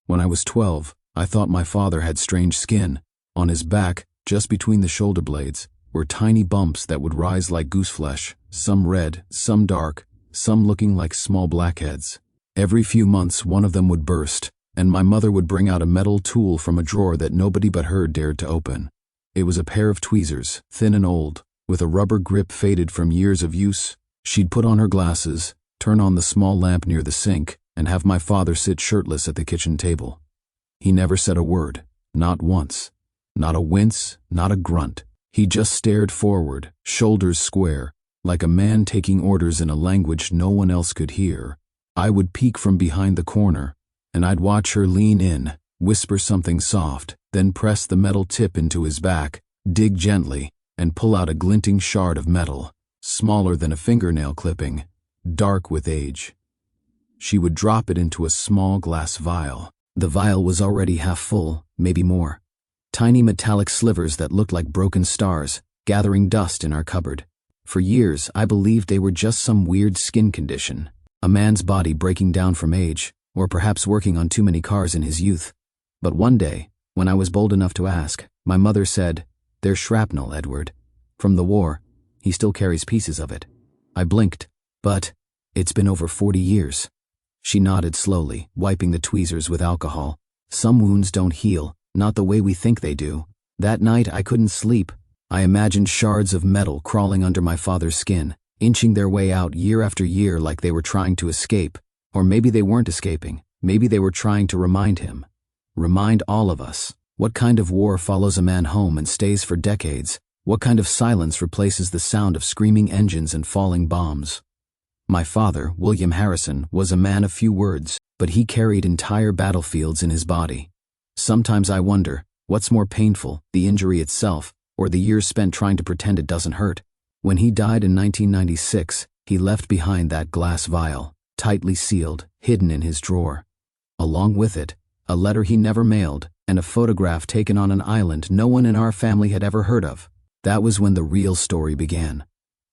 When I was 12, I thought my father had strange skin. On his back, just between the shoulder blades, were tiny bumps that would rise like gooseflesh, some red, some dark, some looking like small blackheads. Every few months one of them would burst, and my mother would bring out a metal tool from a drawer that nobody but her dared to open. It was a pair of tweezers, thin and old, with a rubber grip faded from years of use. She'd put on her glasses, turn on the small lamp near the sink, and have my father sit shirtless at the kitchen table. He never said a word, not once. Not a wince, not a grunt. He just stared forward, shoulders square, like a man taking orders in a language no one else could hear. I would peek from behind the corner, and I'd watch her lean in, whisper something soft, then press the metal tip into his back, dig gently, and pull out a glinting shard of metal, smaller than a fingernail clipping, dark with age. She would drop it into a small glass vial. The vial was already half full, maybe more. Tiny metallic slivers that looked like broken stars, gathering dust in our cupboard. For years, I believed they were just some weird skin condition, a man's body breaking down from age, or perhaps working on too many cars in his youth. But one day, when I was bold enough to ask, my mother said, "They're shrapnel, Edward. From the war, he still carries pieces of it." I blinked, but it's been over 40 years. She nodded slowly, wiping the tweezers with alcohol. Some wounds don't heal, not the way we think they do. That night I couldn't sleep. I imagined shards of metal crawling under my father's skin, inching their way out year after year like they were trying to escape. Or maybe they weren't escaping. Maybe they were trying to remind him. Remind all of us. What kind of war follows a man home and stays for decades? What kind of silence replaces the sound of screaming engines and falling bombs? My father, William Harrison, was a man of few words, but he carried entire battlefields in his body. Sometimes I wonder, what's more painful, the injury itself, or the years spent trying to pretend it doesn't hurt? When he died in 1996, he left behind that glass vial, tightly sealed, hidden in his drawer. Along with it, a letter he never mailed, and a photograph taken on an island no one in our family had ever heard of. That was when the real story began.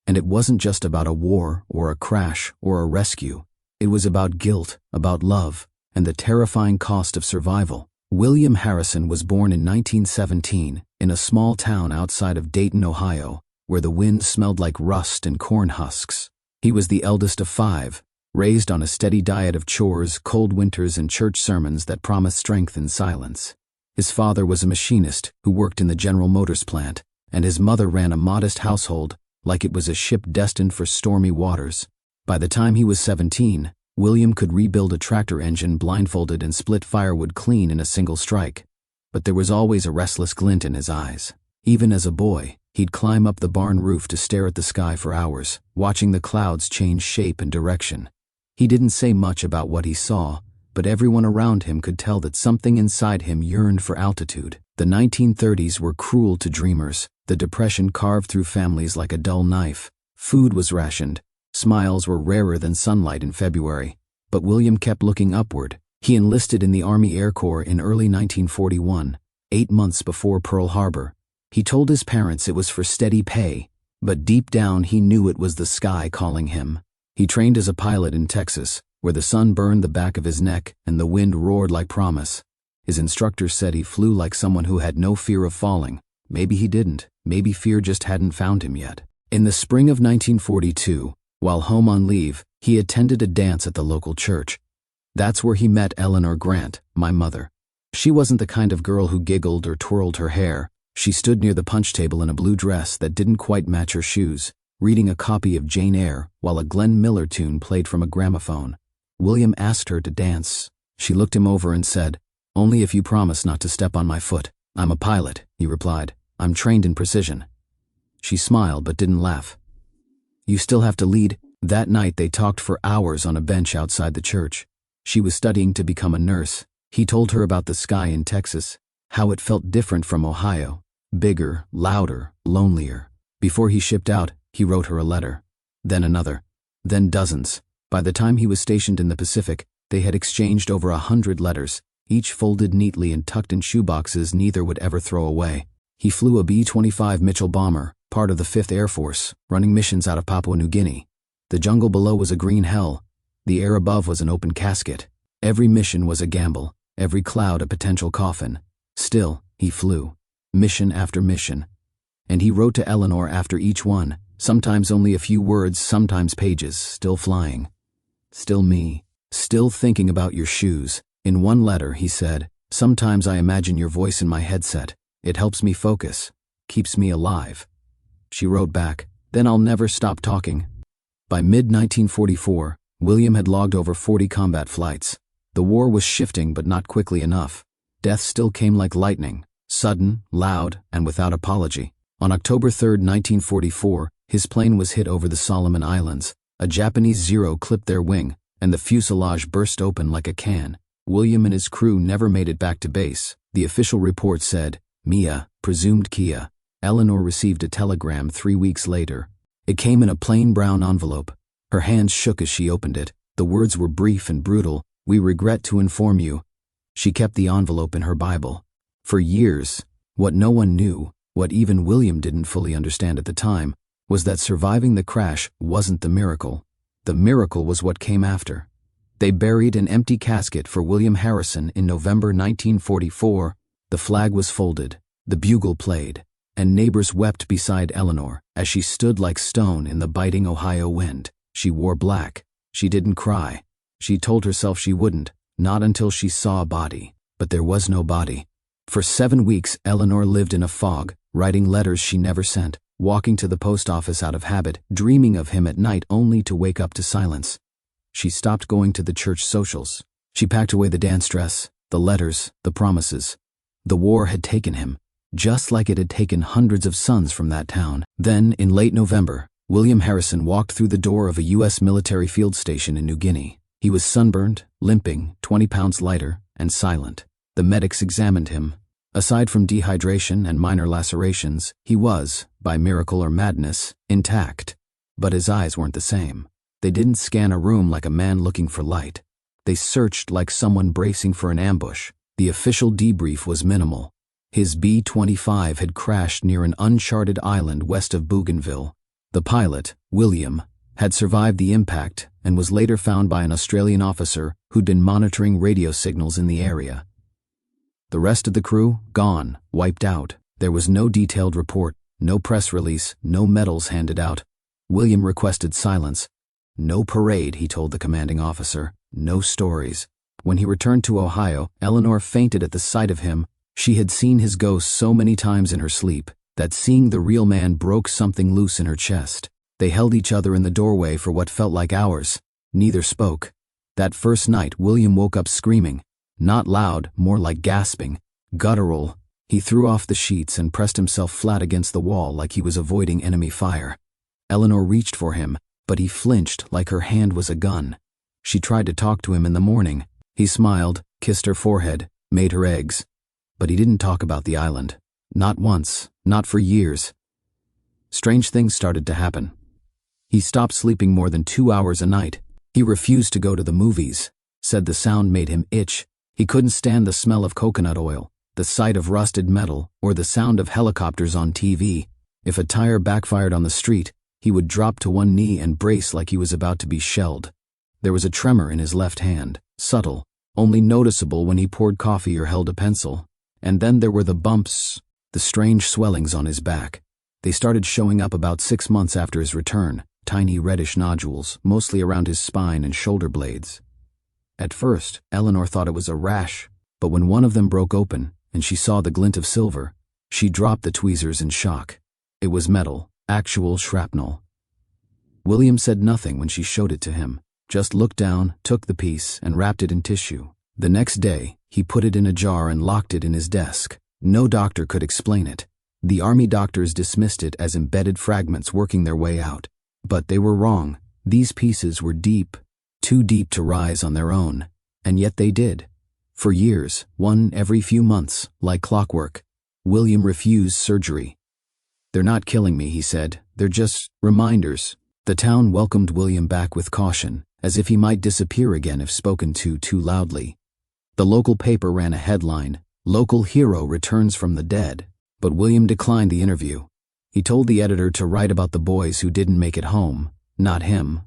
And it wasn't just about a war, or a crash, or a rescue. It was about guilt, about love, and the terrifying cost of survival. William Harrison was born in 1917 in a small town outside of Dayton, Ohio, where the wind smelled like rust and corn husks. He was the eldest of 5, raised on a steady diet of chores, cold winters, and church sermons that promised strength in silence. His father was a machinist who worked in the General Motors plant, and his mother ran a modest household like it was a ship destined for stormy waters. By the time he was 17, William could rebuild a tractor engine blindfolded and split firewood clean in a single strike. But there was always a restless glint in his eyes. Even as a boy, he'd climb up the barn roof to stare at the sky for hours, watching the clouds change shape and direction. He didn't say much about what he saw, but everyone around him could tell that something inside him yearned for altitude. The 1930s were cruel to dreamers. The Depression carved through families like a dull knife. Food was rationed. Smiles were rarer than sunlight in February. But William kept looking upward. He enlisted in the Army Air Corps in early 1941, 8 months before Pearl Harbor. He told his parents it was for steady pay, but deep down he knew it was the sky calling him. He trained as a pilot in Texas, where the sun burned the back of his neck and the wind roared like promise. His instructor said he flew like someone who had no fear of falling. Maybe he didn't. Maybe fear just hadn't found him yet. In the spring of 1942, while home on leave, he attended a dance at the local church. That's where he met Eleanor Grant, my mother. She wasn't the kind of girl who giggled or twirled her hair. She stood near the punch table in a blue dress that didn't quite match her shoes, reading a copy of Jane Eyre while a Glenn Miller tune played from a gramophone. William asked her to dance. She looked him over and said, "Only if you promise not to step on my foot." "I'm a pilot," he replied. "I'm trained in precision." She smiled but didn't laugh. "You still have to lead." That night they talked for hours on a bench outside the church. She was studying to become a nurse. He told her about the sky in Texas, how it felt different from Ohio, bigger, louder, lonelier. Before he shipped out, he wrote her a letter. Then another. Then dozens. By the time he was stationed in the Pacific, they had exchanged over 100 letters, each folded neatly and tucked in shoeboxes neither would ever throw away. He flew a B-25 Mitchell bomber, part of the 5th Air Force, running missions out of Papua New Guinea. The jungle below was a green hell. The air above was an open casket. Every mission was a gamble. every cloud a potential coffin. Still, he flew, mission after mission. And he wrote to Eleanor after each one, sometimes only a few words, sometimes pages, still flying. Still me. Still thinking about your shoes. In one letter, he said, sometimes I imagine your voice in my headset. It helps me focus, keeps me alive. She wrote back, then I'll never stop talking. By mid-1944, William had logged over 40 combat flights. The war was shifting, but not quickly enough. Death still came like lightning, sudden, loud, and without apology. On October 3, 1944, his plane was hit over the Solomon Islands. A Japanese Zero clipped their wing, and the fuselage burst open like a can. William and his crew never made it back to base. The official report said, Mia, presumed Kia. Eleanor received a telegram 3 weeks later. It came in a plain brown envelope. Her hands shook as she opened it. The words were brief and brutal. We regret to inform you. She kept the envelope in her Bible. For years, what no one knew, what even William didn't fully understand at the time, was that surviving the crash wasn't the miracle. The miracle was what came after. They buried an empty casket for William Harrison in November 1944. The flag was folded, the bugle played, and neighbors wept beside Eleanor as she stood like stone in the biting Ohio wind. She wore black. She didn't cry. She told herself she wouldn't, not until she saw a body. But there was no body. For 7 weeks, Eleanor lived in a fog, writing letters she never sent, walking to the post office out of habit, dreaming of him at night only to wake up to silence. She stopped going to the church socials. She packed away the dance dress, the letters, the promises. The war had taken him, just like it had taken hundreds of sons from that town. Then, in late November, William Harrison walked through the door of a U.S. military field station in New Guinea. He was sunburned, limping, 20 pounds lighter, and silent. The medics examined him. Aside from dehydration and minor lacerations, he was, by miracle or madness, intact. But his eyes weren't the same. They didn't scan a room like a man looking for light. They searched like someone bracing for an ambush. The official debrief was minimal. His B-25 had crashed near an uncharted island west of Bougainville. The pilot, William, had survived the impact and was later found by an Australian officer who'd been monitoring radio signals in the area. The rest of the crew, gone, wiped out. There was no detailed report, no press release, no medals handed out. William requested silence. No parade, he told the commanding officer. No stories. When he returned to Ohio, Eleanor fainted at the sight of him. She had seen his ghost so many times in her sleep that seeing the real man broke something loose in her chest. They held each other in the doorway for what felt like hours. Neither spoke. That first night, William woke up screaming. Not loud, more like gasping. Guttural. He threw off the sheets and pressed himself flat against the wall like he was avoiding enemy fire. Eleanor reached for him, but he flinched like her hand was a gun. She tried to talk to him in the morning. He smiled, kissed her forehead, made her eggs. But he didn't talk about the island. Not once, not for years. Strange things started to happen. He stopped sleeping more than 2 hours a night. He refused to go to the movies, said the sound made him itch. He couldn't stand the smell of coconut oil, the sight of rusted metal, or the sound of helicopters on TV. If a tire backfired on the street, he would drop to one knee and brace like he was about to be shelled. There was a tremor in his left hand, subtle, only noticeable when he poured coffee or held a pencil. And then there were the bumps, the strange swellings on his back. They started showing up about 6 months after his return, tiny reddish nodules, mostly around his spine and shoulder blades. At first, Eleanor thought it was a rash, but when one of them broke open and she saw the glint of silver, she dropped the tweezers in shock. It was metal, actual shrapnel. William said nothing when she showed it to him, just looked down, took the piece, and wrapped it in tissue. The next day, he put it in a jar and locked it in his desk. No doctor could explain it. The army doctors dismissed it as embedded fragments working their way out. But they were wrong. These pieces were deep, too deep to rise on their own. And yet they did. For years, one every few months, like clockwork. William refused surgery. "They're not killing me," he said. "They're just reminders." The town welcomed William back with caution, as if he might disappear again if spoken to too loudly. The local paper ran a headline, "Local Hero Returns from the Dead," but William declined the interview. He told the editor to write about the boys who didn't make it home, not him.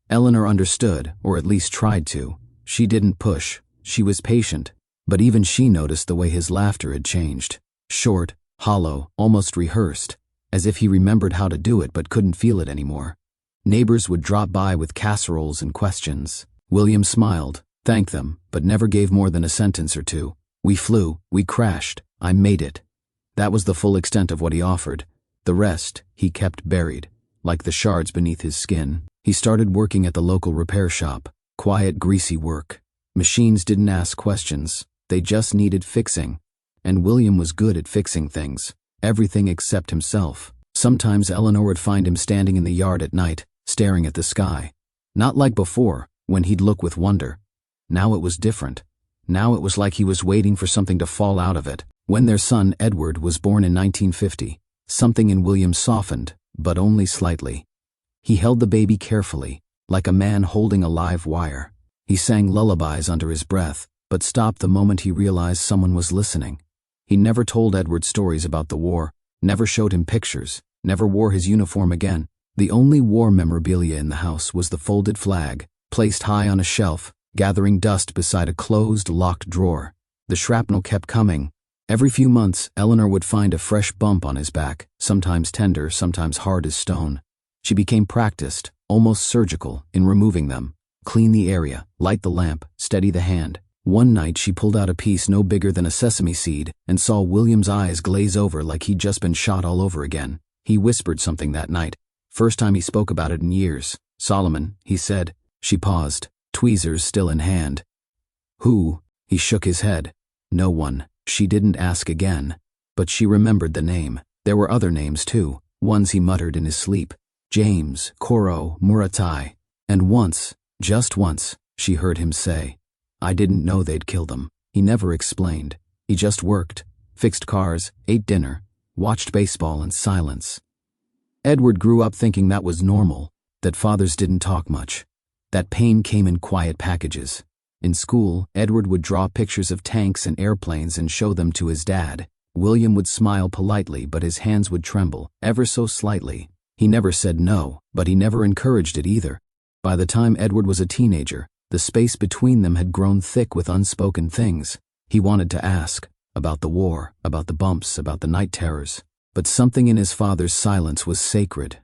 Eleanor understood, or at least tried to. She didn't push. She was patient. But even she noticed the way his laughter had changed. Short, hollow, almost rehearsed, as if he remembered how to do it but couldn't feel it anymore. Neighbors would drop by with casseroles and questions. William smiled, thanked them, but never gave more than a sentence or two. We flew, we crashed, I made it. That was the full extent of what he offered. The rest, he kept buried, like the shards beneath his skin. He started working at the local repair shop. Quiet, greasy work. Machines didn't ask questions, they just needed fixing. And William was good at fixing things. Everything except himself. Sometimes Eleanor would find him standing in the yard at night, staring at the sky. Not like before, when he'd look with wonder. Now it was different. Now it was like he was waiting for something to fall out of it. When their son, Edward, was born in 1950, something in William softened, but only slightly. He held the baby carefully, like a man holding a live wire. He sang lullabies under his breath, but stopped the moment he realized someone was listening. He never told Edward stories about the war, never showed him pictures, never wore his uniform again. The only war memorabilia in the house was the folded flag, placed high on a shelf, gathering dust beside a closed, locked drawer. The shrapnel kept coming. Every few months, Eleanor would find a fresh bump on his back, sometimes tender, sometimes hard as stone. She became practiced, almost surgical, in removing them. Clean the area, light the lamp, steady the hand. One night she pulled out a piece no bigger than a sesame seed and saw William's eyes glaze over like he'd just been shot all over again. He whispered something that night. First time he spoke about it in years. Solomon, he said. She paused, tweezers still in hand. Who? He shook his head. No one. She didn't ask again. But she remembered the name. There were other names too, ones he muttered in his sleep. James, Koro, Muratai. And once, just once, she heard him say, I didn't know they'd kill them. He never explained. He just worked, fixed cars, ate dinner, watched baseball in silence. Edward grew up thinking that was normal, that fathers didn't talk much, that pain came in quiet packages. In school, Edward would draw pictures of tanks and airplanes and show them to his dad. William would smile politely, but his hands would tremble, ever so slightly. He never said no, but he never encouraged it either. By the time Edward was a teenager, the space between them had grown thick with unspoken things. He wanted to ask, about the war, about the bumps, about the night terrors. But something in his father's silence was sacred,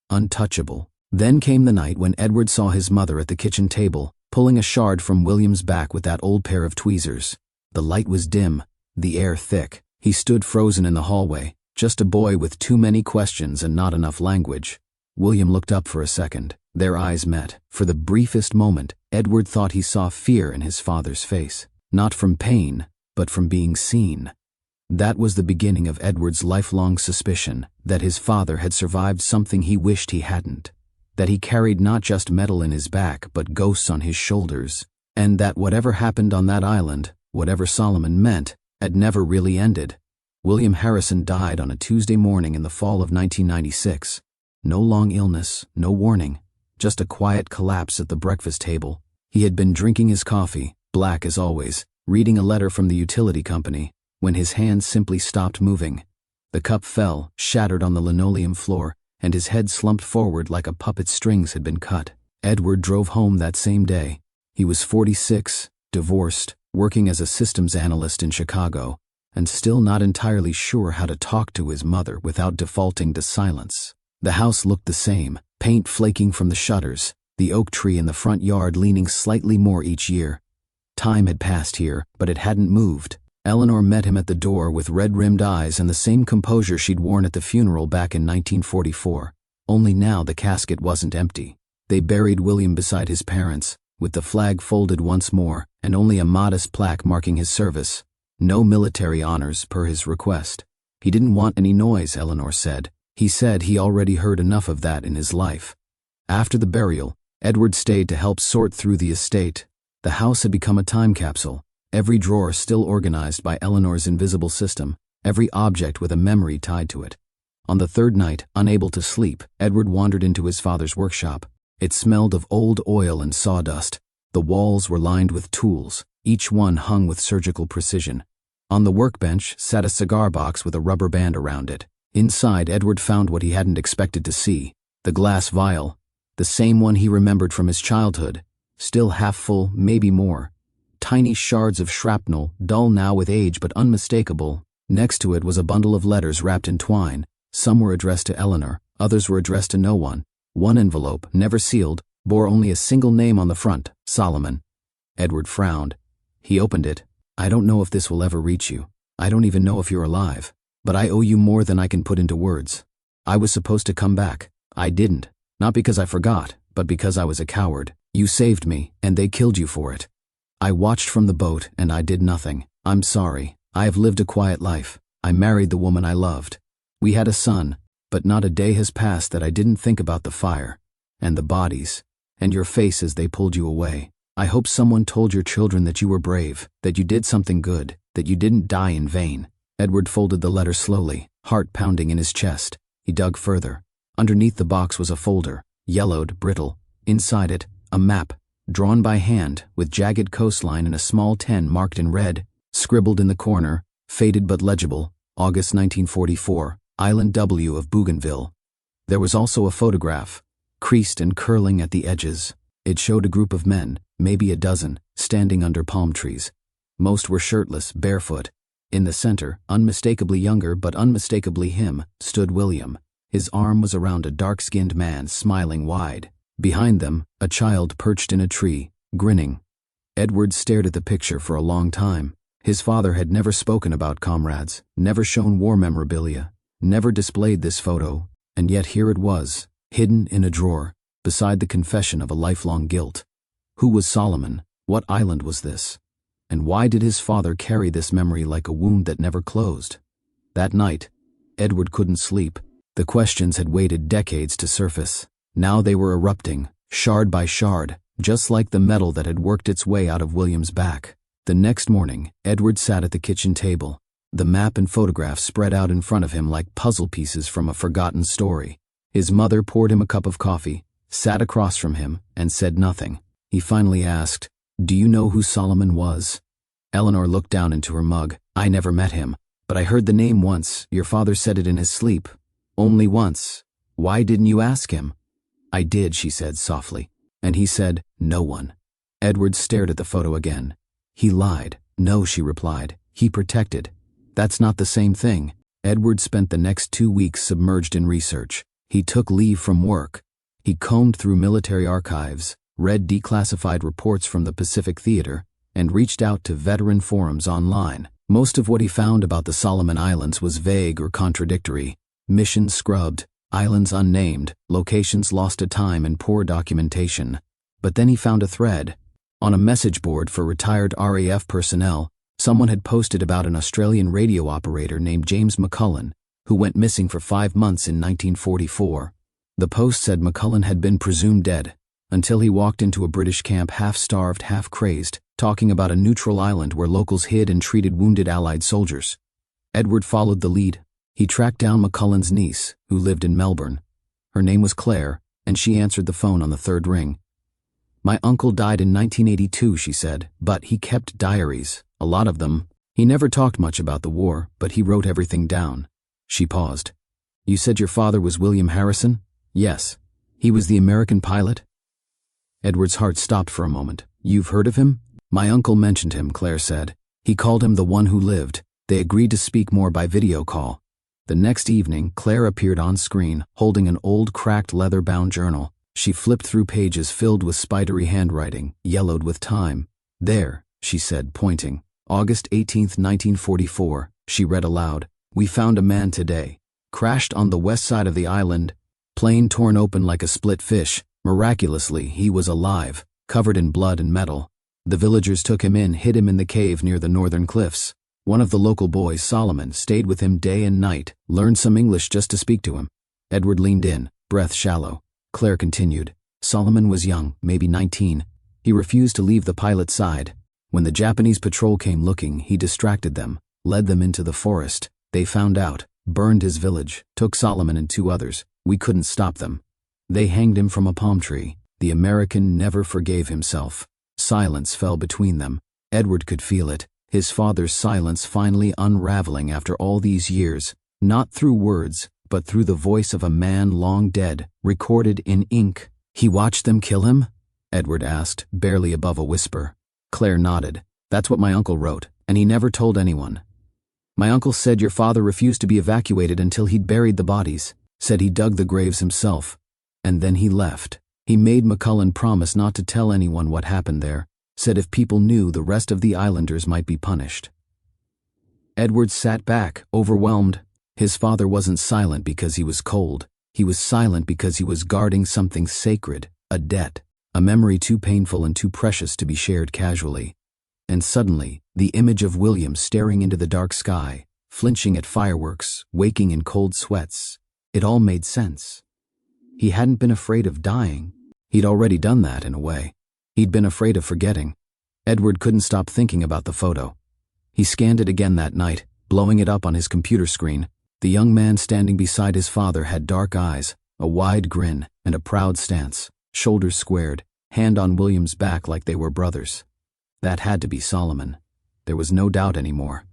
untouchable. Then came the night when Edward saw his mother at the kitchen table, pulling a shard from William's back with that old pair of tweezers. The light was dim, the air thick. He stood frozen in the hallway, just a boy with too many questions and not enough language. William looked up for a second. Their eyes met. For the briefest moment, Edward thought he saw fear in his father's face. Not from pain, but from being seen. That was the beginning of Edward's lifelong suspicion that his father had survived something he wished he hadn't. That he carried not just metal in his back, but ghosts on his shoulders. And that whatever happened on that island, whatever Solomon meant, had never really ended. William Harrison died on a Tuesday morning in the fall of 1996. No long illness, no warning, just a quiet collapse at the breakfast table. He had been drinking his coffee, black as always, reading a letter from the utility company, when his hand simply stopped moving. The cup fell, shattered on the linoleum floor, and his head slumped forward like a puppet's strings had been cut. Edward drove home that same day. He was 46, divorced, working as a systems analyst in Chicago, and still not entirely sure how to talk to his mother without defaulting to silence. The house looked the same, paint flaking from the shutters, the oak tree in the front yard leaning slightly more each year. Time had passed here, but it hadn't moved. Eleanor met him at the door with red-rimmed eyes and the same composure she'd worn at the funeral back in 1944. Only now the casket wasn't empty. They buried William beside his parents, with the flag folded once more, and only a modest plaque marking his service. No military honors per his request. He didn't want any noise, Eleanor said. He said he already heard enough of that in his life. After the burial, Edward stayed to help sort through the estate. The house had become a time capsule, every drawer still organized by Eleanor's invisible system, every object with a memory tied to it. On the third night, unable to sleep, Edward wandered into his father's workshop. It smelled of old oil and sawdust. The walls were lined with tools, each one hung with surgical precision. On the workbench sat a cigar box with a rubber band around it. Inside, Edward found what he hadn't expected to see, the glass vial, the same one he remembered from his childhood, still half full, maybe more. tiny shards of shrapnel, dull now with age but unmistakable. Next to it was a bundle of letters wrapped in twine. Some were addressed to Eleanor, others were addressed to no one. One envelope, never sealed, bore only a single name on the front, Solomon. Edward frowned. He opened it. I don't know if this will ever reach you. I don't even know if you're alive. But I owe you more than I can put into words. I was supposed to come back. I didn't. Not because I forgot, but because I was a coward. You saved me, and they killed you for it. I watched from the boat, and I did nothing. I'm sorry. I have lived a quiet life. I married the woman I loved. We had a son, but not a day has passed that I didn't think about the fire, and the bodies, and your face as they pulled you away. I hope someone told your children that you were brave, that you did something good, that you didn't die in vain. Edward folded the letter slowly, heart pounding in his chest. He dug further. Underneath the box was a folder, yellowed, brittle. Inside it, a map, drawn by hand, with jagged coastline and a small 10 marked in red. Scribbled in the corner, faded but legible, August 1944, Island W of Bougainville. There was also a photograph, creased and curling at the edges. It showed a group of men, maybe a dozen, standing under palm trees. Most were shirtless, barefoot. In the center, unmistakably younger but unmistakably him, stood William. His arm was around a dark-skinned man, smiling wide. Behind them, a child perched in a tree, grinning. Edward stared at the picture for a long time. His father had never spoken about comrades, never shown war memorabilia, never displayed this photo, and yet here it was, hidden in a drawer, beside the confession of a lifelong guilt. Who was Solomon? What island was this? And why did his father carry this memory like a wound that never closed? That night, Edward couldn't sleep. The questions had waited decades to surface. Now they were erupting, shard by shard, just like the metal that had worked its way out of William's back. The next morning, Edward sat at the kitchen table. The map and photographs spread out in front of him like puzzle pieces from a forgotten story. His mother poured him a cup of coffee, sat across from him, and said nothing. He finally asked, "Do you know who Solomon was?" Eleanor looked down into her mug. "I never met him, but I heard the name once. Your father said it in his sleep. Only once. Why didn't you ask him?" "I did," she said softly. And he said, "No one." Edward stared at the photo again. "He lied." "No," she replied. "He protected." "That's not the same thing." Edward spent the next 2 weeks submerged in research. He took leave from work. He combed through military archives, read declassified reports from the Pacific Theater, and reached out to veteran forums online. Most of what he found about the Solomon Islands was vague or contradictory. Missions scrubbed, islands unnamed, locations lost to time and poor documentation. But then he found a thread. On a message board for retired RAF personnel, someone had posted about an Australian radio operator named James McCullen, who went missing for 5 months in 1944. The post said McCullen had been presumed dead, until he walked into a British camp half-starved, half-crazed, talking about a neutral island where locals hid and treated wounded Allied soldiers. Edward followed the lead. He tracked down McCullen's niece, who lived in Melbourne. Her name was Claire, and she answered the phone on the 3rd ring. "My uncle died in 1982, she said, but he kept diaries, a lot of them. He never talked much about the war, but he wrote everything down." She paused. "You said your father was William Harrison?" "Yes." "He was the American pilot?" Edward's heart stopped for a moment. "You've heard of him?" "My uncle mentioned him," Claire said. "He called him the one who lived." They agreed to speak more by video call. The next evening, Claire appeared on screen, holding an old cracked leather-bound journal. She flipped through pages filled with spidery handwriting, yellowed with time. "There," she said, pointing. "August 18th, 1944, she read aloud. "We found a man today. Crashed on the west side of the island. Plane torn open like a split fish. Miraculously, he was alive, covered in blood and metal. The villagers took him in, hid him in the cave near the northern cliffs. One of the local boys, Solomon, stayed with him day and night, learned some English just to speak to him." Edward leaned in, breath shallow. Claire continued. "Solomon was young, maybe 19. He refused to leave the pilot's side. When the Japanese patrol came looking, he distracted them, led them into the forest. They found out, burned his village, took Solomon and 2 others. We couldn't stop them. They hanged him from a palm tree. The American never forgave himself." Silence fell between them. Edward could feel it, his father's silence finally unraveling after all these years, not through words, but through the voice of a man long dead, recorded in ink. "He watched them kill him?" Edward asked, barely above a whisper. Claire nodded. That's what my uncle wrote, and he never told anyone. My uncle said your father refused to be evacuated until he'd buried the bodies, said he dug the graves himself, and then he left. He made McCullen promise not to tell anyone what happened there, said if people knew, the rest of the islanders might be punished. Edward sat back, overwhelmed. His father wasn't silent because he was cold. He was silent because he was guarding something sacred, a debt, a memory too painful and too precious to be shared casually. And suddenly, the image of William staring into the dark sky, flinching at fireworks, waking in cold sweats, it all made sense. He hadn't been afraid of dying. He'd already done that, in a way. He'd been afraid of forgetting. Edward couldn't stop thinking about the photo. He scanned it again that night, blowing it up on his computer screen. The young man standing beside his father had dark eyes, a wide grin, and a proud stance, shoulders squared, hand on William's back like they were brothers. That had to be Solomon. There was no doubt anymore.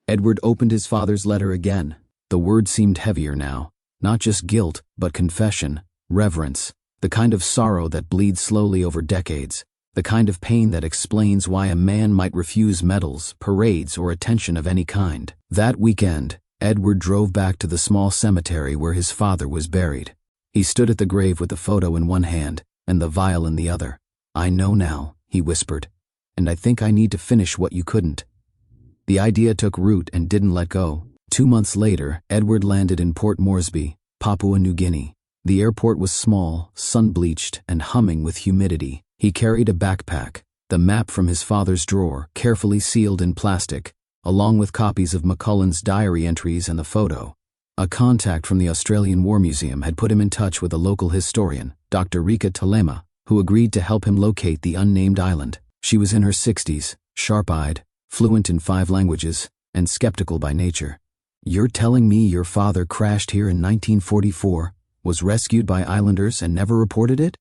Edward opened his father's letter again. The words seemed heavier now. Not just guilt, but confession, reverence, the kind of sorrow that bleeds slowly over decades, the kind of pain that explains why a man might refuse medals, parades, or attention of any kind. That weekend, Edward drove back to the small cemetery where his father was buried. He stood at the grave with the photo in one hand and the vial in the other. "I know now," he whispered, "and I think I need to finish what you couldn't." The idea took root and didn't let go. 2 months later, Edward landed in Port Moresby, Papua New Guinea. The airport was small, sun-bleached, and humming with humidity. He carried a backpack, the map from his father's drawer, carefully sealed in plastic, along with copies of McCullen's diary entries and the photo. A contact from the Australian War Museum had put him in touch with a local historian, Dr. Rika Talema, who agreed to help him locate the unnamed island. She was in her 60s, sharp-eyed, fluent in 5 languages, and skeptical by nature. "You're telling me your father crashed here in 1944, was rescued by islanders and never reported it?"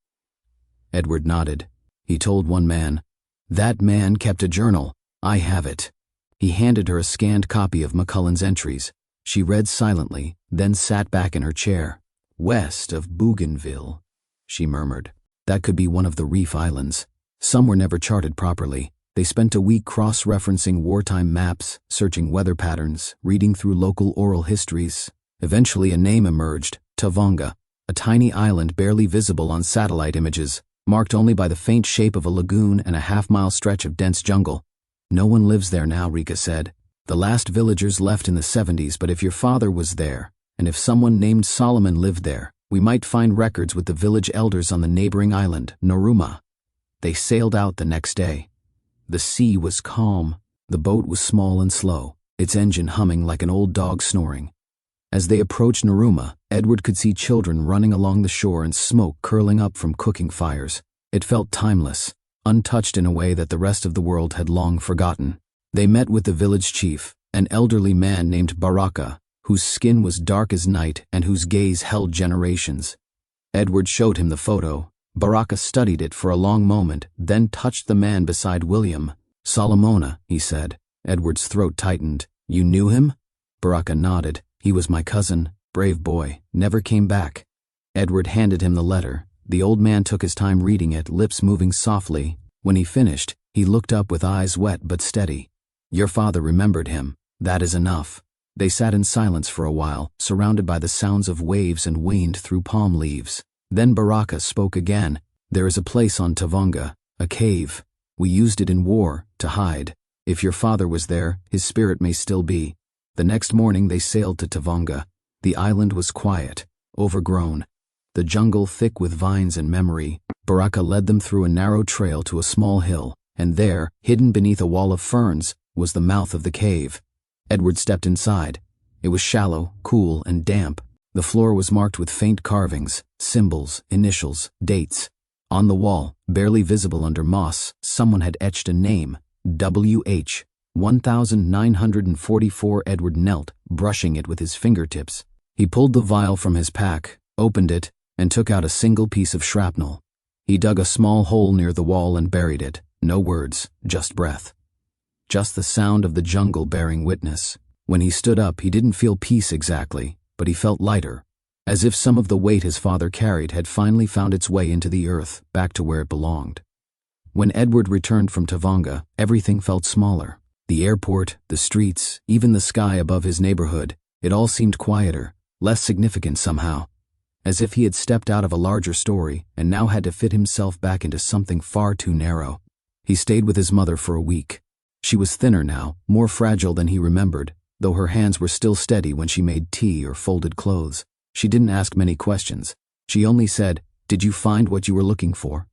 Edward nodded. He told one man. "That man kept a journal. I have it." He handed her a scanned copy of McCullen's entries. She read silently, then sat back in her chair. "West of Bougainville," she murmured. That could be one of the Reef Islands. Some were never charted properly. They spent a week cross-referencing wartime maps, searching weather patterns, reading through local oral histories. Eventually a name emerged, Tavonga, a tiny island barely visible on satellite images, marked only by the faint shape of a lagoon and a half-mile stretch of dense jungle. "No one lives there now," Rika said. "The last villagers left in the 70s, but if your father was there, and if someone named Solomon lived there, we might find records with the village elders on the neighboring island, Narooma." They sailed out the next day. The sea was calm. The boat was small and slow, its engine humming like an old dog snoring. As they approached Narooma, Edward could see children running along the shore and smoke curling up from cooking fires. It felt timeless, untouched in a way that the rest of the world had long forgotten. They met with the village chief, an elderly man named Baraka, whose skin was dark as night and whose gaze held generations. Edward showed him the photo. Baraka studied it for a long moment, then touched the man beside William. "Solomona," he said. Edward's throat tightened. "You knew him?" Baraka nodded. "He was my cousin. Brave boy. Never came back." Edward handed him the letter. The old man took his time reading it, lips moving softly. When he finished, he looked up with eyes wet but steady. "Your father remembered him. That is enough." They sat in silence for a while, surrounded by the sounds of waves and wind through palm leaves. Then Baraka spoke again. "There is a place on Tavonga, a cave. We used it in war, to hide. If your father was there, his spirit may still be." The next morning they sailed to Tavonga. The island was quiet, overgrown. The jungle thick with vines and memory. Baraka led them through a narrow trail to a small hill, and there, hidden beneath a wall of ferns, was the mouth of the cave. Edward stepped inside. It was shallow, cool, and damp. The floor was marked with faint carvings, symbols, initials, dates. On the wall, barely visible under moss, someone had etched a name, W.H. 1944. Edward knelt, brushing it with his fingertips. He pulled the vial from his pack, opened it, and took out a single piece of shrapnel. He dug a small hole near the wall and buried it. No words, just breath. Just the sound of the jungle bearing witness. When he stood up, he didn't feel peace exactly, but he felt lighter, as if some of the weight his father carried had finally found its way into the earth, back to where it belonged. When Edward returned from Tavanga, everything felt smaller. The airport, the streets, even the sky above his neighborhood, it all seemed quieter, less significant somehow. As if he had stepped out of a larger story and now had to fit himself back into something far too narrow. He stayed with his mother for a week. She was thinner now, more fragile than he remembered, though her hands were still steady when she made tea or folded clothes. She didn't ask many questions. She only said, "Did you find what you were looking for?"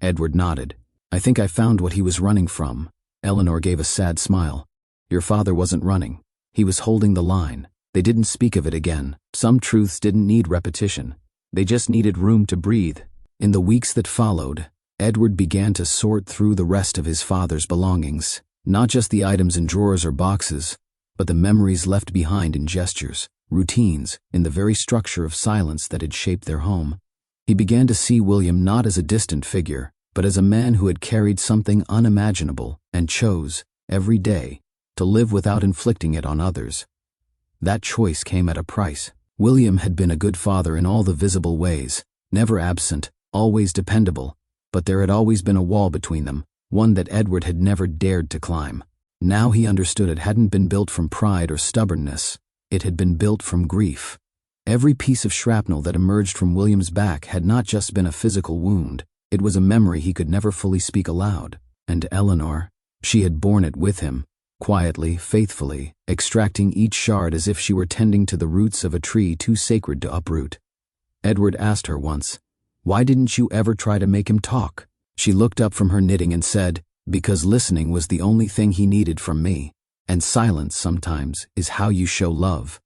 Edward nodded. "I think I found what he was running from." Eleanor gave a sad smile. "Your father wasn't running. He was holding the line." They didn't speak of it again. Some truths didn't need repetition. They just needed room to breathe. In the weeks that followed, Edward began to sort through the rest of his father's belongings. Not just the items in drawers or boxes, but the memories left behind in gestures, routines, in the very structure of silence that had shaped their home. He began to see William not as a distant figure, but as a man who had carried something unimaginable and chose, every day, to live without inflicting it on others. That choice came at a price. William had been a good father in all the visible ways, never absent, always dependable, but there had always been a wall between them, one that Edward had never dared to climb. Now he understood it hadn't been built from pride or stubbornness. It had been built from grief. Every piece of shrapnel that emerged from William's back had not just been a physical wound, it was a memory he could never fully speak aloud. And Eleanor, she had borne it with him, quietly, faithfully, extracting each shard as if she were tending to the roots of a tree too sacred to uproot. Edward asked her once, "Why didn't you ever try to make him talk?" She looked up from her knitting and said, "Because listening was the only thing he needed from me, and silence sometimes is how you show love."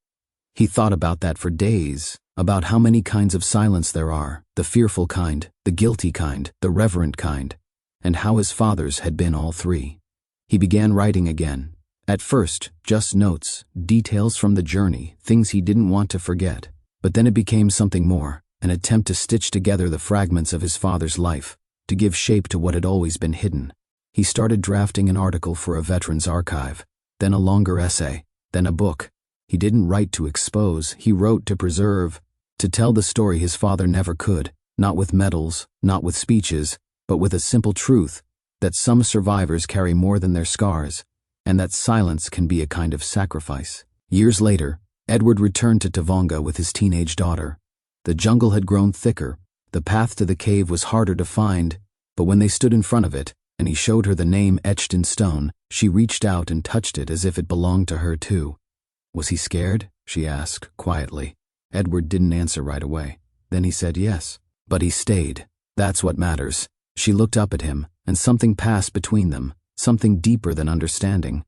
He thought about that for days, about how many kinds of silence there are, the fearful kind, the guilty kind, the reverent kind, and how his father's had been all three. He began writing again. At first, just notes, details from the journey, things he didn't want to forget. But then it became something more, an attempt to stitch together the fragments of his father's life, to give shape to what had always been hidden. He started drafting an article for a veterans archive, then a longer essay, then a book. He didn't write to expose, he wrote to preserve, to tell the story his father never could, not with medals, not with speeches, but with a simple truth, that some survivors carry more than their scars, and that silence can be a kind of sacrifice. Years later, Edward returned to Tavanga with his teenage daughter. The jungle had grown thicker, the path to the cave was harder to find, but when they stood in front of it, and he showed her the name etched in stone, she reached out and touched it as if it belonged to her too. "Was he scared?" she asked, quietly. Edward didn't answer right away. Then he said yes. But he stayed. That's what matters. She looked up at him, and something passed between them, something deeper than understanding.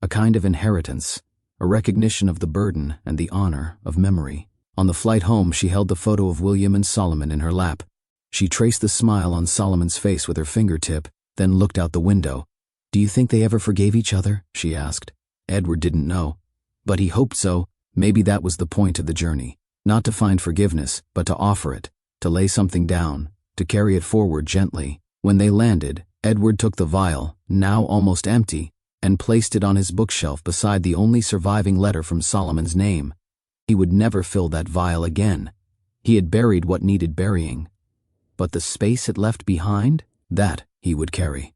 A kind of inheritance, a recognition of the burden and the honor of memory. On the flight home, she held the photo of William and Solomon in her lap. She traced the smile on Solomon's face with her fingertip, then looked out the window. "Do you think they ever forgave each other?" she asked. Edward didn't know, but he hoped so. Maybe that was the point of the journey. Not to find forgiveness, but to offer it, to lay something down, to carry it forward gently. When they landed, Edward took the vial, now almost empty, and placed it on his bookshelf beside the only surviving letter from Solomon's name. He would never fill that vial again. He had buried what needed burying. But the space it left behind, that he would carry.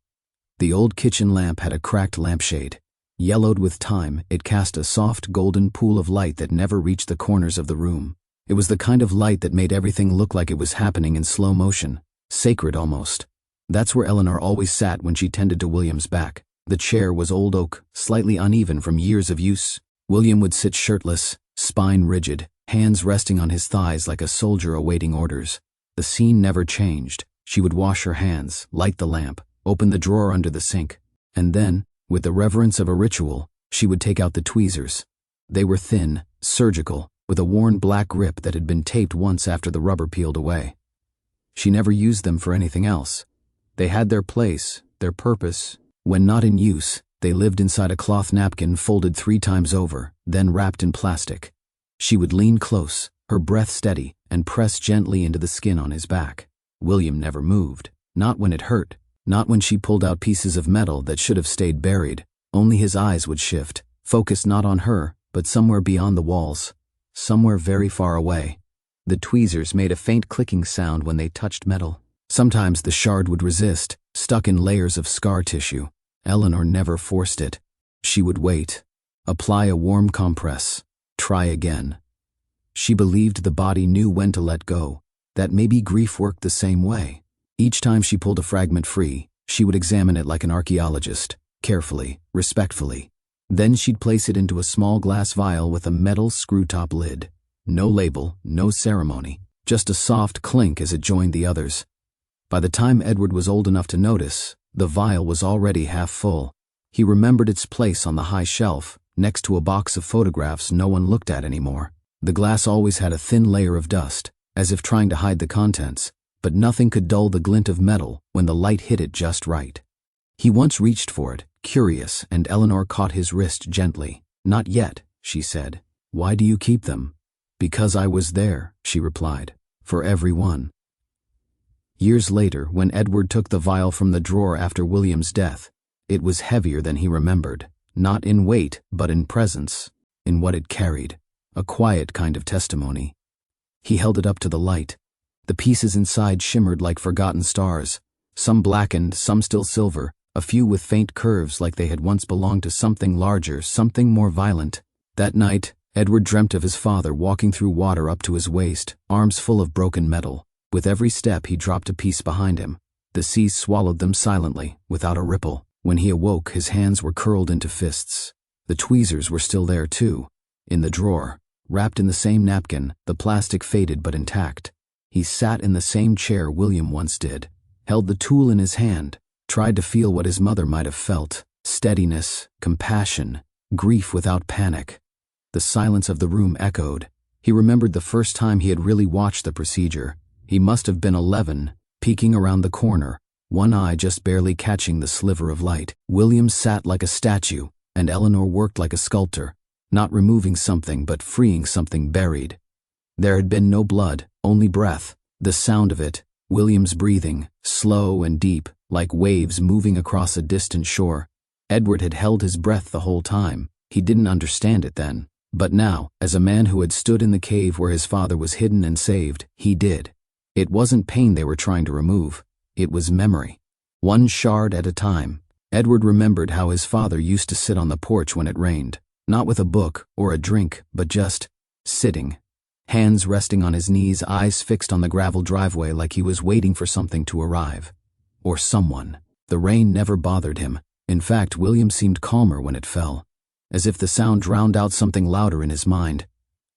The old kitchen lamp had a cracked lampshade. Yellowed with time, it cast a soft golden pool of light that never reached the corners of the room. It was the kind of light that made everything look like it was happening in slow motion, sacred almost. That's where Eleanor always sat when she tended to William's back. The chair was old oak, slightly uneven from years of use. William would sit shirtless, spine rigid, hands resting on his thighs like a soldier awaiting orders. The scene never changed. She would wash her hands, light the lamp, open the drawer under the sink, and then, with the reverence of a ritual, she would take out the tweezers. They were thin, surgical, with a worn black grip that had been taped once after the rubber peeled away. She never used them for anything else. They had their place, their purpose. When not in use, they lived inside a cloth napkin folded 3 times over, then wrapped in plastic. She would lean close, her breath steady, and press gently into the skin on his back. William never moved, not when it hurt. Not when she pulled out pieces of metal that should have stayed buried. Only his eyes would shift, focused not on her, but somewhere beyond the walls, somewhere very far away. The tweezers made a faint clicking sound when they touched metal. Sometimes the shard would resist, stuck in layers of scar tissue. Eleanor never forced it. She would wait, apply a warm compress, try again. She believed the body knew when to let go, that maybe grief worked the same way. Each time she pulled a fragment free, she would examine it like an archaeologist, carefully, respectfully. Then she'd place it into a small glass vial with a metal screw-top lid. No label, no ceremony, just a soft clink as it joined the others. By the time Edward was old enough to notice, the vial was already half full. He remembered its place on the high shelf, next to a box of photographs no one looked at anymore. The glass always had a thin layer of dust, as if trying to hide the contents, but nothing could dull the glint of metal when the light hit it just right. He once reached for it, curious, and Eleanor caught his wrist gently. "Not yet," she said. "Why do you keep them?" "Because I was there," she replied. "For everyone." Years later, when Edward took the vial from the drawer after William's death, it was heavier than he remembered, not in weight, but in presence, in what it carried, a quiet kind of testimony. He held it up to the light. The pieces inside shimmered like forgotten stars, some blackened, some still silver, a few with faint curves like they had once belonged to something larger, something more violent. That night, Edward dreamt of his father walking through water up to his waist, arms full of broken metal. With every step he dropped a piece behind him. The sea swallowed them silently, without a ripple. When he awoke, his hands were curled into fists. The tweezers were still there too, in the drawer, wrapped in the same napkin, the plastic faded but intact. He sat in the same chair William once did, held the tool in his hand, tried to feel what his mother might have felt: steadiness, compassion, grief without panic. The silence of the room echoed. He remembered the first time he had really watched the procedure. He must have been 11, peeking around the corner, one eye just barely catching the sliver of light. William sat like a statue, and Eleanor worked like a sculptor, not removing something but freeing something buried. There had been no blood, only breath, the sound of it, William's breathing, slow and deep, like waves moving across a distant shore. Edward had held his breath the whole time. He didn't understand it then. But now, as a man who had stood in the cave where his father was hidden and saved, he did. It wasn't pain they were trying to remove. It was memory. One shard at a time. Edward remembered how his father used to sit on the porch when it rained, not with a book or a drink, but just sitting. Hands resting on his knees, eyes fixed on the gravel driveway like he was waiting for something to arrive. Or someone. The rain never bothered him. In fact, William seemed calmer when it fell, as if the sound drowned out something louder in his mind.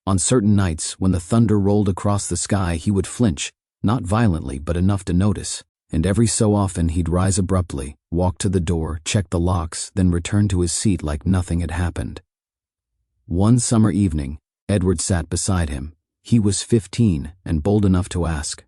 On certain nights, when the thunder rolled across the sky, he would flinch, not violently but enough to notice, and every so often he'd rise abruptly, walk to the door, check the locks, then return to his seat like nothing had happened. One summer evening, Edward sat beside him. He was 15 and bold enough to ask,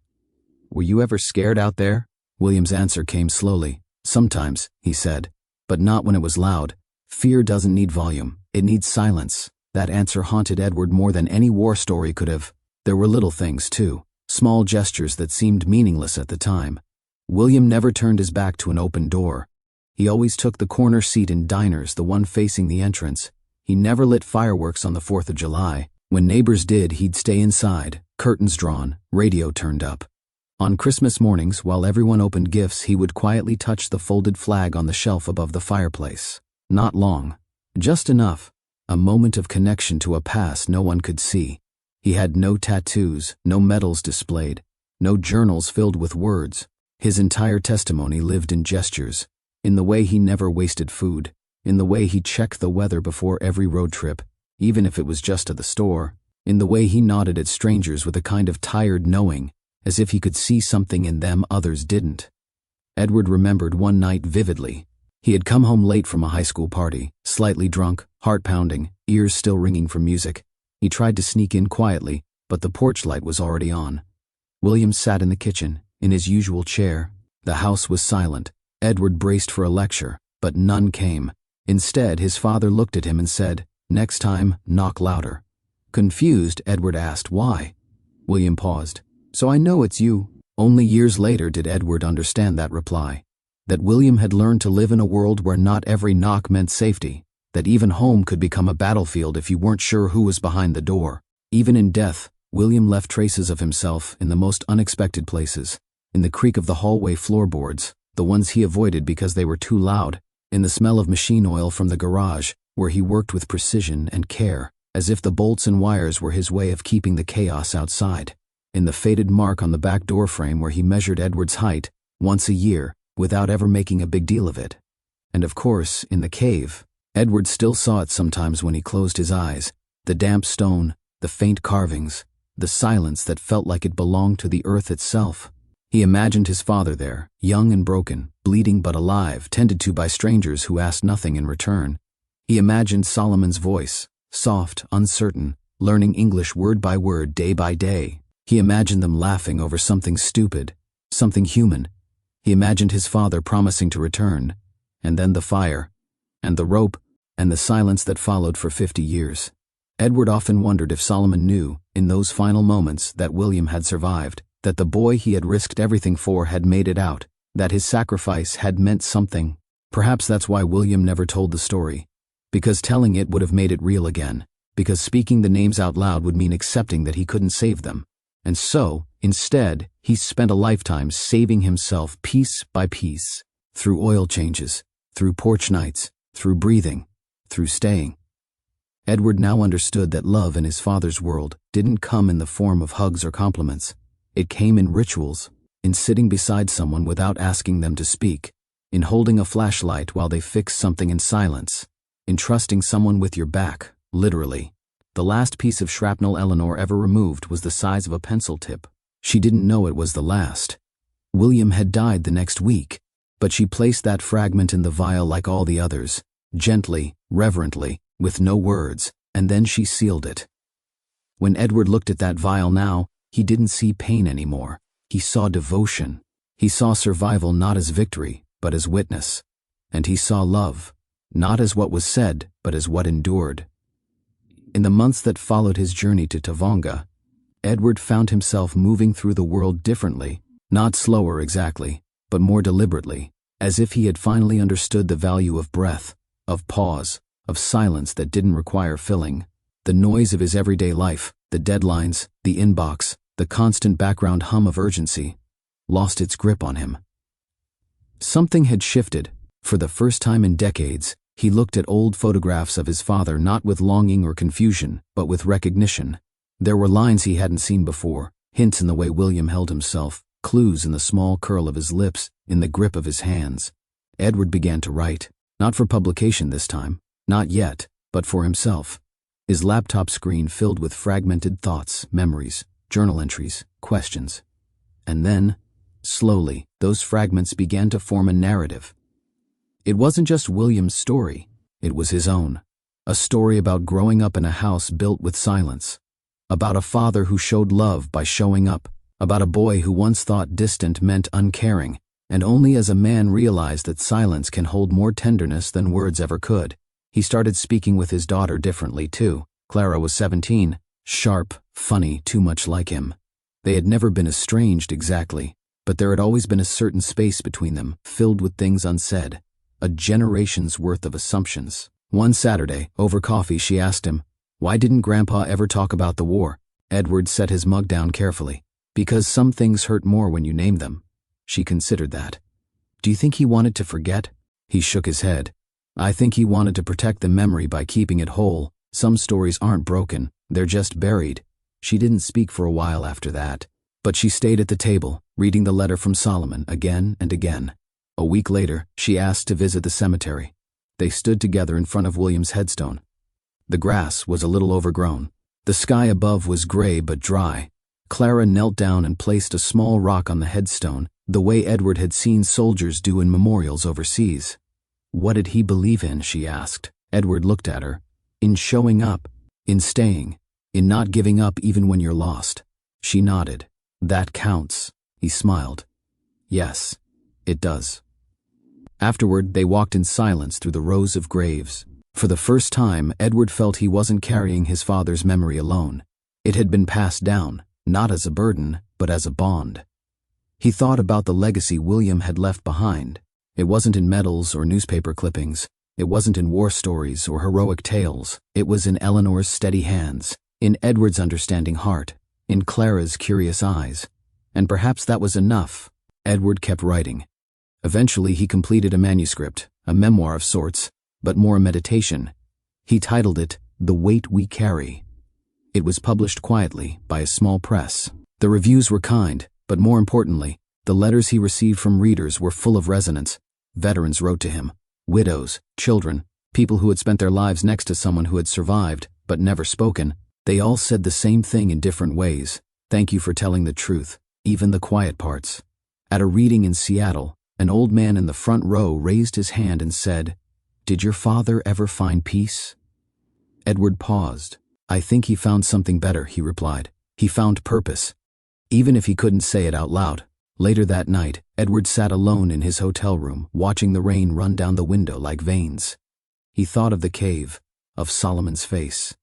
"Were you ever scared out there?" William's answer came slowly. "Sometimes," he said, "but not when it was loud. Fear doesn't need volume, it needs silence." That answer haunted Edward more than any war story could have. There were little things, too, small gestures that seemed meaningless at the time. William never turned his back to an open door. He always took the corner seat in diners, the one facing the entrance. He never lit fireworks on the 4th of July. When neighbors did, he'd stay inside, curtains drawn, radio turned up. On Christmas mornings, while everyone opened gifts, he would quietly touch the folded flag on the shelf above the fireplace. Not long. Just enough. A moment of connection to a past no one could see. He had no tattoos, no medals displayed, no journals filled with words. His entire testimony lived in gestures, in the way he never wasted food, in the way he checked the weather before every road trip, even if it was just to the store, in the way he nodded at strangers with a kind of tired knowing, as if he could see something in them others didn't. Edward remembered one night vividly. He had come home late from a high school party, slightly drunk, heart pounding, ears still ringing from music. He tried to sneak in quietly, but the porch light was already on. William sat in the kitchen, in his usual chair. The house was silent. Edward braced for a lecture, but none came. Instead, his father looked at him and said, "Next time, knock louder." Confused, Edward asked, "Why?" William paused. "So I know it's you." Only years later did Edward understand that reply. That William had learned to live in a world where not every knock meant safety. That even home could become a battlefield if you weren't sure who was behind the door. Even in death, William left traces of himself in the most unexpected places. in the creak of the hallway floorboards, the ones he avoided because they were too loud, in the smell of machine oil from the garage, where he worked with precision and care, as if the bolts and wires were his way of keeping the chaos outside, in the faded mark on the back door frame where he measured Edward's height once a year without ever making a big deal of it. And of course, in the cave, Edward still saw it sometimes when he closed his eyes, the damp stone, the faint carvings, the silence that felt like it belonged to the earth itself. He imagined his father there, young and broken, bleeding but alive, tended to by strangers who asked nothing in return. He imagined Solomon's voice, soft, uncertain, learning English word by word, day by day. He imagined them laughing over something stupid, something human. He imagined his father promising to return, and then the fire, and the rope, and the silence that followed for 50 years. Edward often wondered if Solomon knew, in those final moments, that William had survived, that the boy he had risked everything for had made it out, that his sacrifice had meant something. Perhaps that's why William never told the story, because telling it would have made it real again, because speaking the names out loud would mean accepting that he couldn't save them. And so, instead, he spent a lifetime saving himself piece by piece, through oil changes, through porch nights, through breathing, through staying. Edward now understood that love in his father's world didn't come in the form of hugs or compliments. It came in rituals, in sitting beside someone without asking them to speak, in holding a flashlight while they fixed something in silence, in trusting someone with your back, literally. The last piece of shrapnel Eleanor ever removed was the size of a pencil tip. She didn't know it was the last. William had died the next week, but she placed that fragment in the vial like all the others, gently, reverently, with no words, and then she sealed it. When Edward looked at that vial now, he didn't see pain anymore. He saw devotion. He saw survival not as victory, but as witness. And he saw love, not as what was said, but as what endured. In the months that followed his journey to Tavanga, Edward found himself moving through the world differently, not slower exactly, but more deliberately, as if he had finally understood the value of breath, of pause, of silence that didn't require filling. The noise of his everyday life, the deadlines, the inbox, the constant background hum of urgency, lost its grip on him. Something had shifted. For the first time in decades, he looked at old photographs of his father not with longing or confusion, but with recognition. There were lines he hadn't seen before, hints in the way William held himself, clues in the small curl of his lips, in the grip of his hands. Edward began to write, not for publication this time, not yet, but for himself. His laptop screen filled with fragmented thoughts, memories, journal entries, questions. And then, slowly, those fragments began to form a narrative. It wasn't just William's story, it was his own. A story about growing up in a house built with silence. About a father who showed love by showing up. About a boy who once thought distant meant uncaring, and only as a man realized that silence can hold more tenderness than words ever could. He started speaking with his daughter differently, too. Clara was 17, sharp, funny, too much like him. They had never been estranged exactly, but there had always been a certain space between them, filled with things unsaid. A generation's worth of assumptions. One Saturday, over coffee, she asked him, "Why didn't Grandpa ever talk about the war?" Edward set his mug down carefully. "Because some things hurt more when you name them." She considered that. "Do you think he wanted to forget?" He shook his head. "I think he wanted to protect the memory by keeping it whole. Some stories aren't broken, they're just buried." She didn't speak for a while after that, but she stayed at the table, reading the letter from Solomon again and again. A week later, she asked to visit the cemetery. They stood together in front of William's headstone. The grass was a little overgrown. The sky above was gray but dry. Clara knelt down and placed a small rock on the headstone, the way Edward had seen soldiers do in memorials overseas. What did he believe in, she asked. Edward looked at her. In showing up, in staying, in not giving up even when you're lost. She nodded. That counts. He smiled. Yes, it does. Afterward, they walked in silence through the rows of graves. For the first time, Edward felt he wasn't carrying his father's memory alone. It had been passed down, not as a burden, but as a bond. He thought about the legacy William had left behind. It wasn't in medals or newspaper clippings. It wasn't in war stories or heroic tales. It was in Eleanor's steady hands, in Edward's understanding heart, in Clara's curious eyes. And perhaps that was enough, Edward kept writing. Eventually he completed a manuscript, a memoir of sorts, but more a meditation. He titled it, The Weight We Carry. It was published quietly by a small press. The reviews were kind, but more importantly, the letters he received from readers were full of resonance. Veterans wrote to him, widows, children, people who had spent their lives next to someone who had survived, but never spoken. They all said the same thing in different ways. Thank you for telling the truth, even the quiet parts. At a reading in Seattle, an old man in the front row raised his hand and said, "Did your father ever find peace?" Edward paused. "I think he found something better," he replied. "He found purpose." Even if he couldn't say it out loud. Later that night, Edward sat alone in his hotel room, watching the rain run down the window like veins. He thought of the cave, of Solomon's face,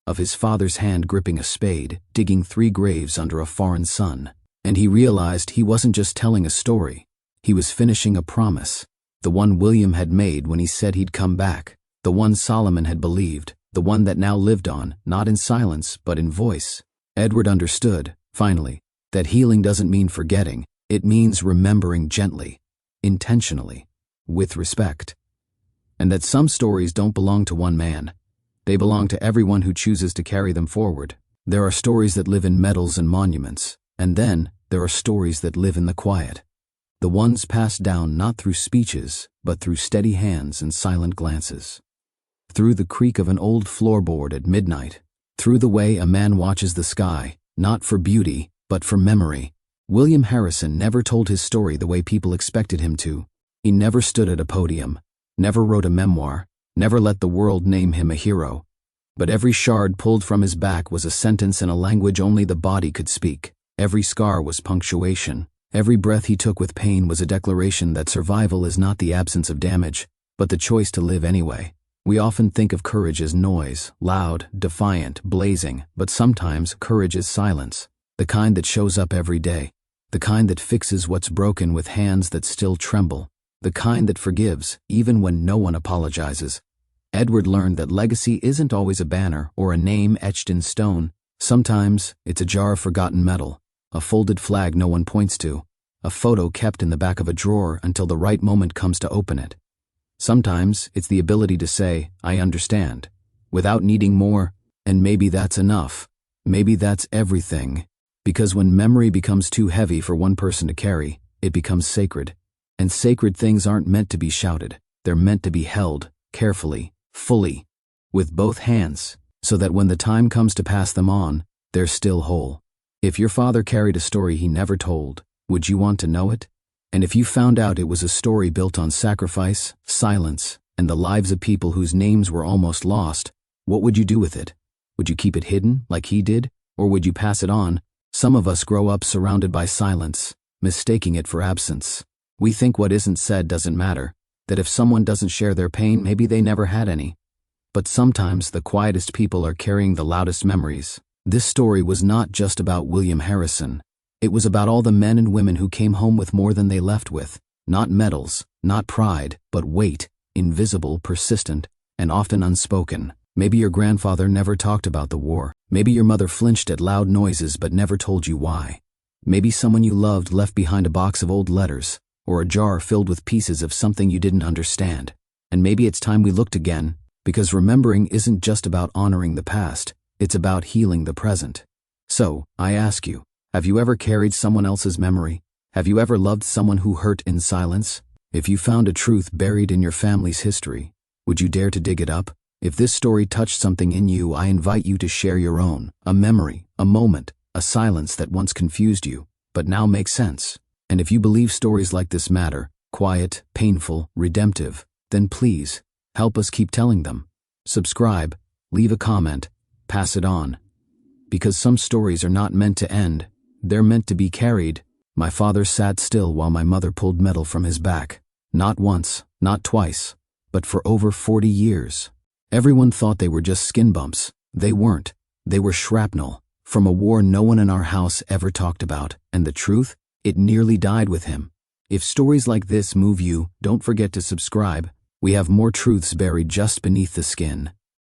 of his father's hand gripping a spade, digging 3 graves under a foreign sun. And he realized he wasn't just telling a story. He was finishing a promise, the one William had made when he said he'd come back, the one Solomon had believed, the one that now lived on, not in silence, but in voice. Edward understood, finally, that healing doesn't mean forgetting, it means remembering gently, intentionally, with respect. And that some stories don't belong to one man. They belong to everyone who chooses to carry them forward. There are stories that live in medals and monuments, and then there are stories that live in the quiet. The ones passed down not through speeches, but through steady hands and silent glances. Through the creak of an old floorboard at midnight. Through the way a man watches the sky, not for beauty, but for memory. William Harrison never told his story the way people expected him to. He never stood at a podium, never wrote a memoir, never let the world name him a hero. But every shard pulled from his back was a sentence in a language only the body could speak. Every scar was punctuation. Every breath he took with pain was a declaration that survival is not the absence of damage, but the choice to live anyway. We often think of courage as noise, loud, defiant, blazing, but sometimes courage is silence, the kind that shows up every day, the kind that fixes what's broken with hands that still tremble, the kind that forgives even when no one apologizes. Edward learned that legacy isn't always a banner or a name etched in stone. Sometimes it's a jar of forgotten metal, a folded flag no one points to, a photo kept in the back of a drawer until the right moment comes to open it. Sometimes it's the ability to say, "I understand," without needing more, and maybe that's enough. Maybe that's everything. Because when memory becomes too heavy for one person to carry, it becomes sacred. And sacred things aren't meant to be shouted. They're meant to be held, carefully, fully, with both hands, so that when the time comes to pass them on, they're still whole. If your father carried a story he never told, would you want to know it? And if you found out it was a story built on sacrifice, silence, and the lives of people whose names were almost lost, what would you do with it? Would you keep it hidden, like he did? Or would you pass it on? Some of us grow up surrounded by silence, mistaking it for absence. We think what isn't said doesn't matter, that if someone doesn't share their pain, maybe they never had any. But sometimes the quietest people are carrying the loudest memories. This story was not just about William Harrison. It was about all the men and women who came home with more than they left with. Not medals, not pride, but weight, invisible, persistent, and often unspoken. Maybe your grandfather never talked about the war. Maybe your mother flinched at loud noises but never told you why. Maybe someone you loved left behind a box of old letters, or a jar filled with pieces of something you didn't understand. And maybe it's time we looked again, because remembering isn't just about honoring the past, it's about healing the present. So, I ask you, have you ever carried someone else's memory? Have you ever loved someone who hurt in silence? If you found a truth buried in your family's history, would you dare to dig it up? If this story touched something in you, I invite you to share your own, a memory, a moment, a silence that once confused you, but now makes sense. And if you believe stories like this matter, quiet, painful, redemptive, then please, help us keep telling them. Subscribe, leave a comment, pass it on. Because some stories are not meant to end, they're meant to be carried. My father sat still while my mother pulled metal from his back. Not once, not twice, but for over 40 years. Everyone thought they were just skin bumps. They weren't. They were shrapnel, from a war no one in our house ever talked about, and the truth, it nearly died with him. If stories like this move you, don't forget to subscribe. We have more truths buried just beneath the skin.